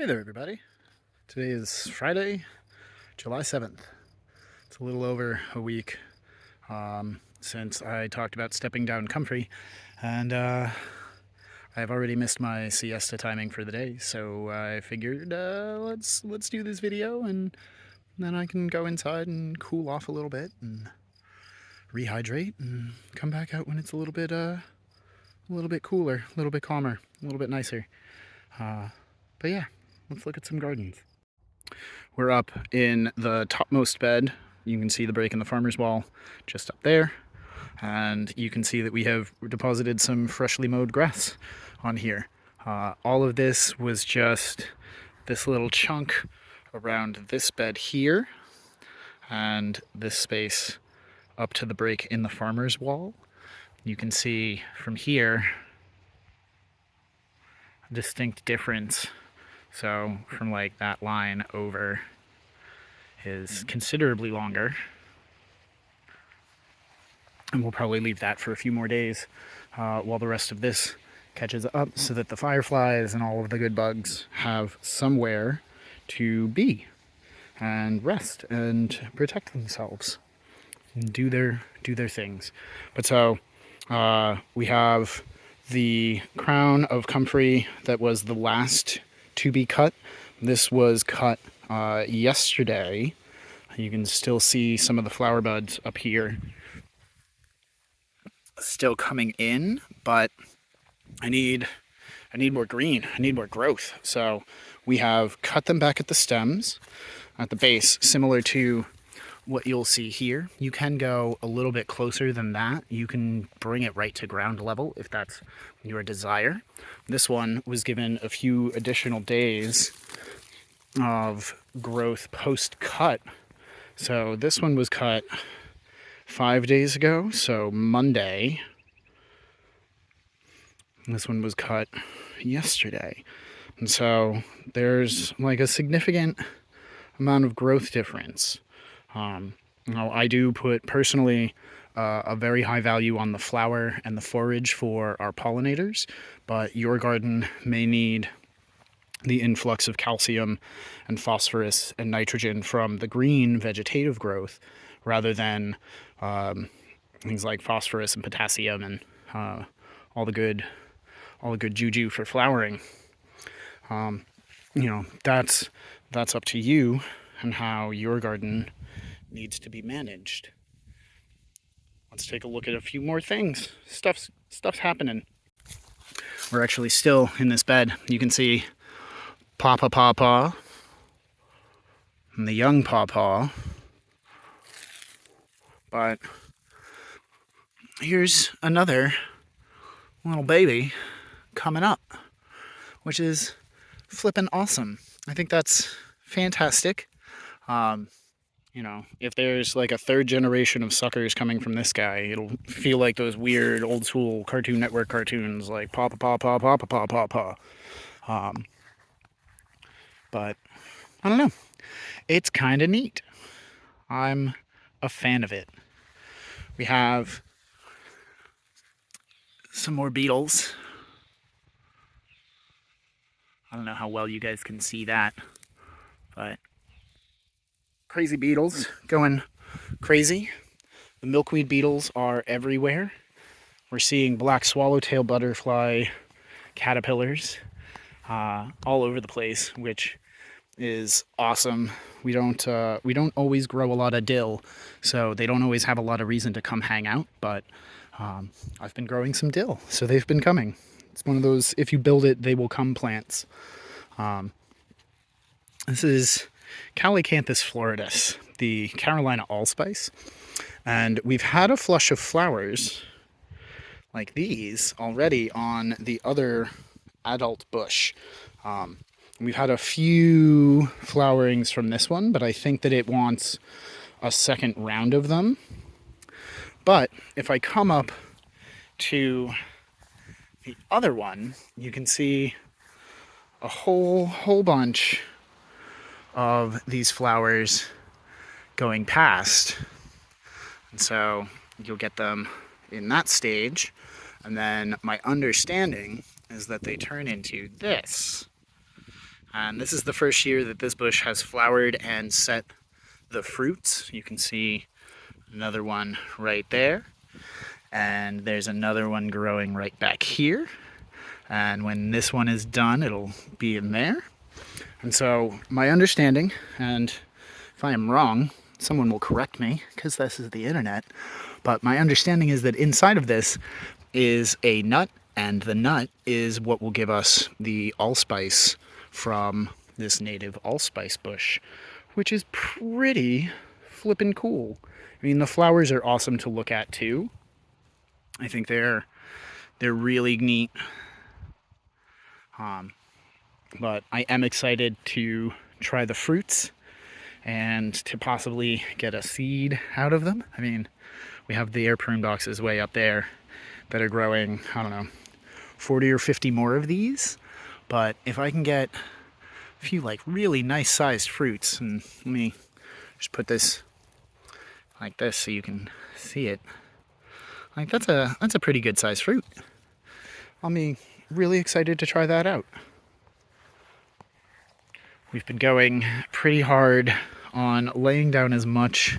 Hey there, everybody. Today is Friday, July 7th. It's a little over a week since I talked about stepping down comfrey, and I've already missed my siesta timing for the day, so I figured let's do this video, and then I can go inside and cool off a little bit and rehydrate and come back out when it's a little bit cooler, a little bit calmer, a little bit nicer. But yeah, let's look at some gardens. We're up in the topmost bed. You can see the break in the farmer's wall just up there. And you can see that we have deposited some freshly mowed grass on here. All of this was just this little chunk around this bed here and this space up to the break in the farmer's wall. You can see from here a distinct difference. So from like that line over is considerably longer. And we'll probably leave that for a few more days while the rest of this catches up so that the fireflies and all of the good bugs have somewhere to be and rest and protect themselves and do their things. But so we have the crown of comfrey that was the last to be cut. This was cut yesterday. You can still see some of the flower buds up here still coming in, but I need more green. I need more growth. So we have cut them back at the stems, at the base, similar to what you'll see here. You can go a little bit closer than that. You can bring it right to ground level if that's your desire. This one was given a few additional days of growth post-cut. So this one was cut 5 days ago, so Monday. And this one was cut yesterday. And so there's like a significant amount of growth difference. Now I do put personally a very high value on the flower and the forage for our pollinators, but your garden may need the influx of calcium and phosphorus and nitrogen from the green vegetative growth rather than things like phosphorus and potassium and all the good juju for flowering. That's up to you and how your garden needs to be managed. Let's take a look at a few more things. Stuff's happening. We're actually still in this bed. You can see Papa and the young Pawpaw. But here's another little baby coming up, which is flippin' awesome. I think that's fantastic. If there's like a third generation of suckers coming from this guy, it'll feel like those weird old school Cartoon Network cartoons like Papa. But I don't know. It's kind of neat. I'm a fan of it. We have some more beetles. I don't know how well you guys can see that, but crazy beetles going crazy. The milkweed beetles are everywhere. We're seeing black swallowtail butterfly caterpillars all over the place, which is awesome. We don't always grow a lot of dill, so they don't always have a lot of reason to come hang out, but I've been growing some dill, so they've been coming. It's one of those, if you build it, they will come plants. This is Calycanthus floridus, the Carolina allspice, and we've had a flush of flowers like these already on the other adult bush. We've had a few flowerings from this one, but I think that it wants a second round of them. But if I come up to the other one, you can see a whole bunch of these flowers going past. And so you'll get them in that stage. And then my understanding is that they turn into this. And this is the first year that this bush has flowered and set the fruits. You can see another one right there. And there's another one growing right back here. And when this one is done, it'll be in there. And so my understanding, and if I am wrong, someone will correct me because this is the internet, but my understanding is that inside of this is a nut, and the nut is what will give us the allspice from this native allspice bush, which is pretty flippin' cool. I mean, the flowers are awesome to look at too. I think they're really neat. But I am excited to try the fruits and to possibly get a seed out of them. I mean, we have the air prune boxes way up there that are growing, I don't know, 40 or 50 more of these. But if I can get a few like really nice sized fruits, and let me just put this like this so you can see it. Like that's a pretty good sized fruit. I'll be really excited to try that out. We've been going pretty hard on laying down as much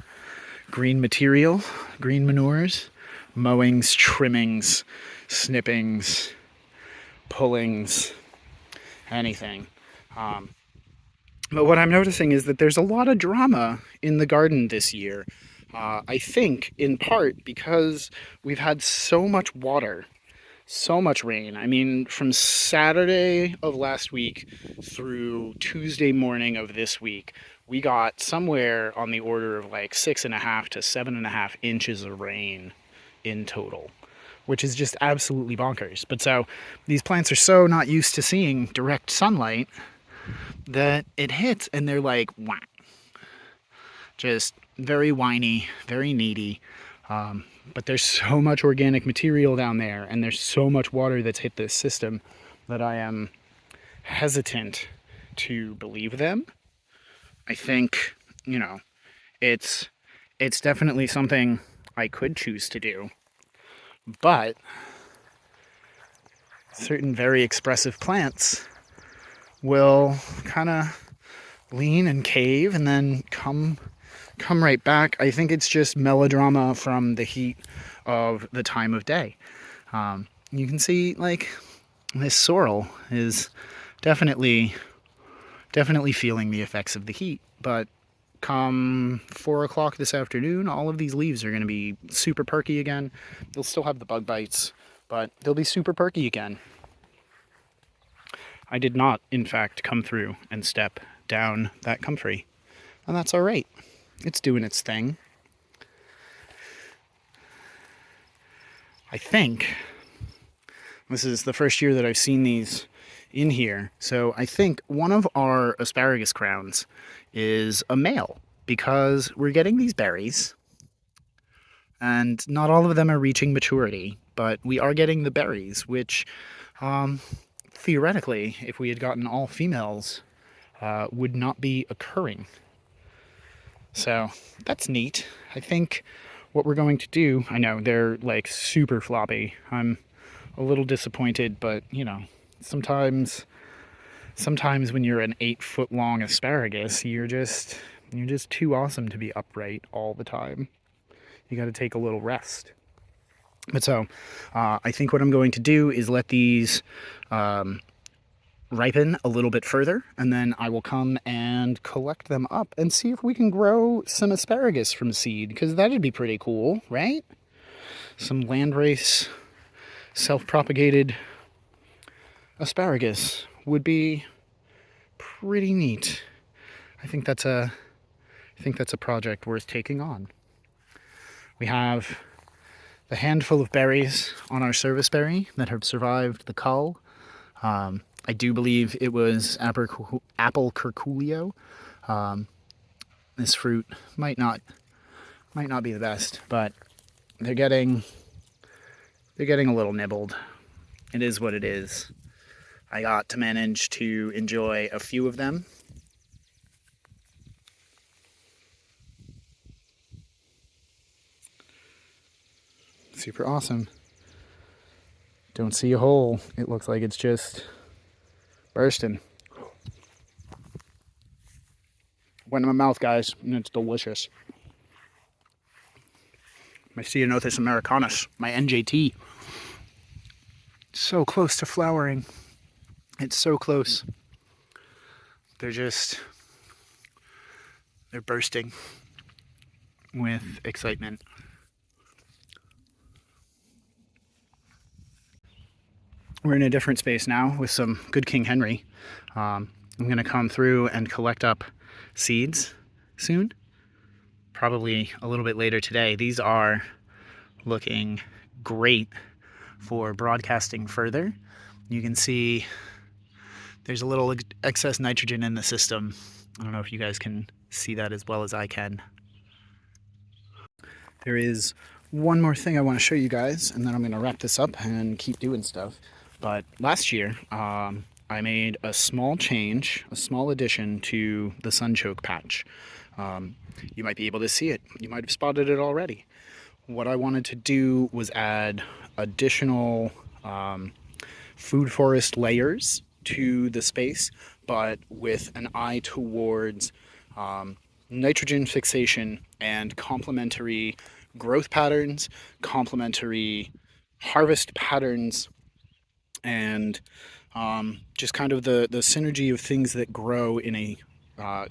green material, green manures, mowings, trimmings, snippings, pullings, anything. But what I'm noticing is that there's a lot of drama in the garden this year. I think in part because we've had so much water, so much rain. I mean, from Saturday of last week through Tuesday morning of this week, we got somewhere on the order of like 6.5 to 7.5 inches of rain in total, which is just absolutely bonkers. But so these plants are so not used to seeing direct sunlight that it hits and they're like, wah. Just very whiny, very needy. But there's so much organic material down there, and there's so much water that's hit this system that I am hesitant to believe them. I think, it's definitely something I could choose to do, but certain very expressive plants will kind of lean and cave and then come right back. I think it's just melodrama from the heat of the time of day. You can see like this sorrel is definitely feeling the effects of the heat, but come 4 o'clock this afternoon, all of these leaves are going to be super perky again. They'll still have the bug bites, but they'll be super perky again. I did not, in fact, come through and step down that comfrey, and that's all right. It's doing its thing. I think this is the first year that I've seen these in here. So I think one of our asparagus crowns is a male because we're getting these berries and not all of them are reaching maturity, but we are getting the berries, which theoretically, if we had gotten all females, would not be occurring. So that's neat. I think what we're going to do, I know they're like super floppy. I'm a little disappointed, but sometimes when you're an 8-foot long asparagus, you're just too awesome to be upright all the time. You got to take a little rest. But so I think what I'm going to do is let these ripen a little bit further, and then I will come and collect them up and see if we can grow some asparagus from seed, because that'd be pretty cool, right? Some landrace self-propagated asparagus would be pretty neat. I think that's a project worth taking on. We have the handful of berries on our service berry that have survived the cull. I do believe it was apple curculio. This fruit might not be the best, but they're getting a little nibbled. It is what it is. I got to manage to enjoy a few of them. Super awesome. Don't see a hole. It looks like it's just bursting. went in my mouth, guys, and it's delicious. My Ceanothus americanus, my NJT. So close to flowering. It's so close. They're bursting with excitement. We're in a different space now with some good King Henry. I'm going to come through and collect up seeds soon, probably a little bit later today. These are looking great for broadcasting further. You can see there's a little excess nitrogen in the system. I don't know if you guys can see that as well as I can. There is one more thing I want to show you guys, and then I'm going to wrap this up and keep doing stuff. But last year, I made a small change, a small addition to the sunchoke patch. You might be able to see it. You might have spotted it already. What I wanted to do was add additional food forest layers to the space, but with an eye towards nitrogen fixation and complementary growth patterns, complementary harvest patterns, and just kind of the synergy of things that grow in a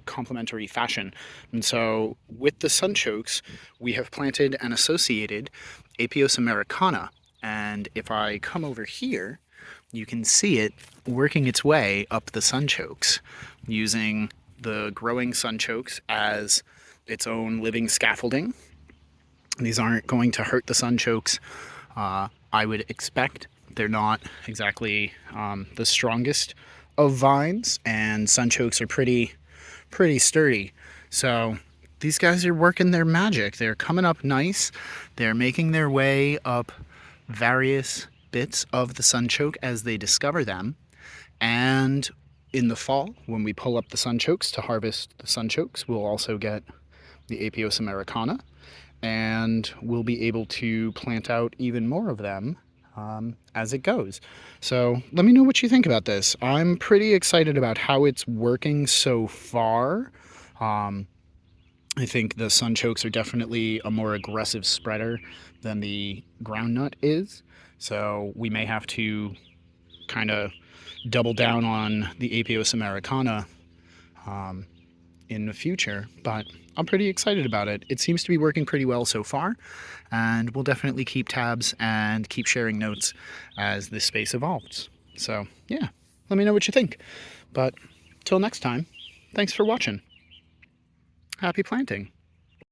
complementary fashion. And so with the sunchokes, we have planted and associated Apios americana. And if I come over here, you can see it working its way up the sunchokes, using the growing sunchokes as its own living scaffolding. These aren't going to hurt the sunchokes, I would expect. They're not exactly the strongest of vines, and sunchokes are pretty sturdy. So these guys are working their magic. They're coming up nice. They're making their way up various bits of the sunchoke as they discover them. And in the fall, when we pull up the sunchokes to harvest the sunchokes, we'll also get the Apios americana, and we'll be able to plant out even more of them as it goes. So let me know what you think about this. I'm pretty excited about how it's working so far. I think the sunchokes are definitely a more aggressive spreader than the groundnut is. So we may have to kind of double down on the Apios americana in the future, but I'm pretty excited about it. It seems to be working pretty well so far, and we'll definitely keep tabs and keep sharing notes as this space evolves. So yeah, let me know what you think. But till next time, thanks for watching. Happy planting.